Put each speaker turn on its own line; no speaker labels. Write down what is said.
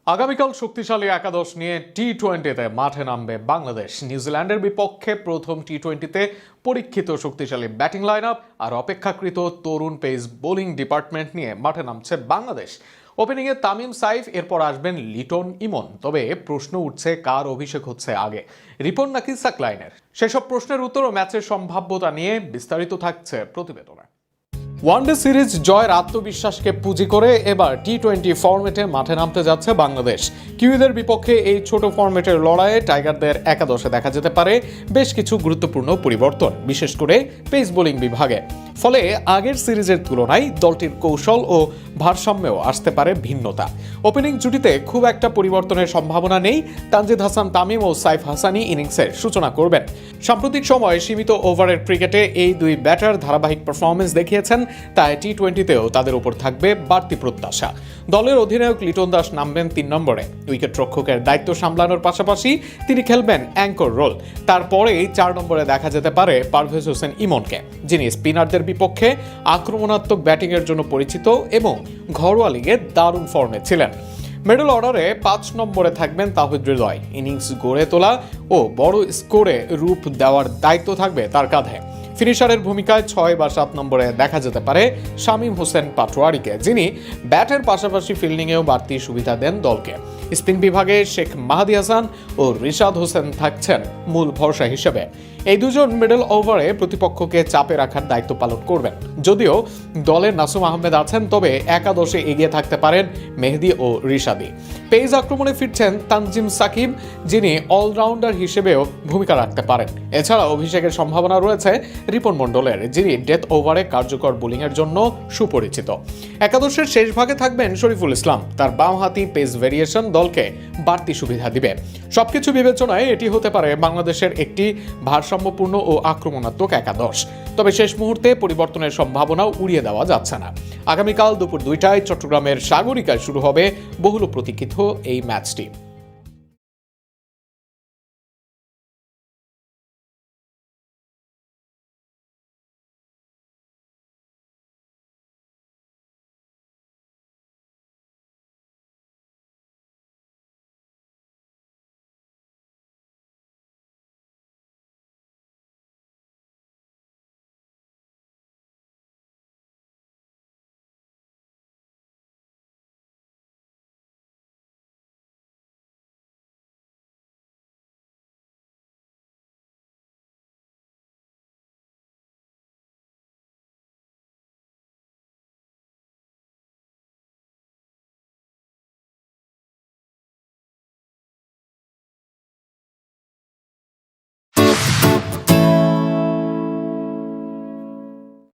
আগামীকাল শক্তিশালী একাদশ নিয়ে টি-20তে মাঠে নামবে বাংলাদেশ। নিউজিল্যান্ডের বিপক্ষে প্রথম টি-20তে পরীক্ষিত শক্তিশালী ব্যাটিং লাইন আপ আর অপেক্ষাকৃত তরুণ পেস বোলিং ডিপার্টমেন্ট নিয়ে মাঠে নামছে বাংলাদেশ। ওপেনিংয়ে তামিম সাইফ, এরপর আসবেন লিটন ইমন। তবে প্রশ্ন উঠছে, কার অভিষেক হচ্ছে আগে, রিপন নাকি সাকলাইনের? সেসব প্রশ্নের উত্তর ও ম্যাচের সম্ভাব্যতা নিয়ে বিস্তারিত থাকছে প্রতিবেদনে। ওয়ানডে সিরিজ জয়ের আত্মবিশ্বাসকে পুঁজি করে এবার টি-20 ফরম্যাটে মাঠে নামতে যাচ্ছে বাংলাদেশ। কিউইদের বিপক্ষে এই ছোট ফরম্যাটের লড়াইয়ে টাইগারদের একাদশে দেখা যেতে পারে বেশ কিছু গুরুত্বপূর্ণ পরিবর্তন, বিশেষ করে পেস বোলিং বিভাগে। ফলে আগের সিরিজের তুলনায় দলটির কৌশল ও ভারসাম্যেও আসতে পারে ভিন্নতা। ওপেনিং জুটিতে খুব একটা পরিবর্তনের সম্ভাবনা নেই। তানজিদ হাসান তামিম ও সাইফ হাসানি ইনিংসের সূচনা করবেন। সাম্প্রতিক সময়ে সীমিত ওভারের ক্রিকেটে এই দুই ব্যাটার ধারাবাহিক পারফরমেন্স দেখিয়েছেন, তাই টি-20তেও তাদের উপর থাকবে বাড়তি প্রত্যাশা। দলের অধিনায়ক লিটন দাস নামবেন 3 নম্বরে। উইকেট রক্ষকের দায়িত্ব সামলানোর পাশাপাশি তিনি খেলবেন অ্যাঙ্কর রোল। তারপরেই 4 নম্বরে দেখা যেতে পারে পারভেজ হোসেন ইমনকে, যিনি স্পিনারদের বিপক্ষে আক্রমণাত্মক ব্যাটিংয়ের জন্য পরিচিত এবং ঘরোয়া লিগে দারুণ ফর্মে ছিলেন। মিডল অর্ডারে 5 নম্বরে থাকবেন তাওহিদ হৃদয়। ইনিংস গড়ে তোলা ও বড় স্কোরে রূপ দেওয়ার দায়িত্ব থাকবে তার কাঁধে। ফিনিশারের ভূমিকায় 6 বা 7 নম্বরে দেখা যেতে পারে শামীম হোসেন পাটোয়ারিকে, যিনি ব্যাটের পাশাপাশি ফিল্ডিংয়েও বাড়তি সুবিধা দেন দলকে। স্পিন বিভাগে শেখ মাহাদি হাসান ও রিশাদ হোসেন থাকছেন মূল ভরসা হিসেবে। এই দুজন মিডল ওভারে প্রতিপক্ষকে চাপে রাখার দায়িত্ব পালন করবেন। যদিও দলের নাসুম আহমেদ আছেন, তবে একাদশে এগিয়ে থাকতে পারেন মেহেদি ও রিশাদি। পেস আক্রমণে ফিরছেন তানজিম সাকিব, যিনি অলরাউন্ডার হিসেবেও ভূমিকা রাখতে পারেন। এছাড়া অভিষেকের সম্ভাবনা রয়েছে রিপন মণ্ডলের, যিনি ডেথ ওভারে কার্যকর বোলিংয়ের জন্য সুপরিচিত। একাদশের শেষ ভাগে থাকবেন শরীফুল ইসলাম। তার বামহাতি পেস ভেরিয়েশন দলকে বাড়তি সুবিধা দিবে। সবকিছু বিবেচনায় এটি হতে পারে বাংলাদেশের একটি ভারসাম্যপূর্ণ ও আক্রমণাত্মক একাদশ। তবে শেষ মুহূর্তে পরিবর্তনের সম্ভাবনাও উড়িয়ে দেওয়া যাচ্ছে না। আগামীকাল দুপুর 2টায় চট্টগ্রামের সাগরিকায় শুরু হবে বহুল প্রতীক্ষিত এই ম্যাচটি।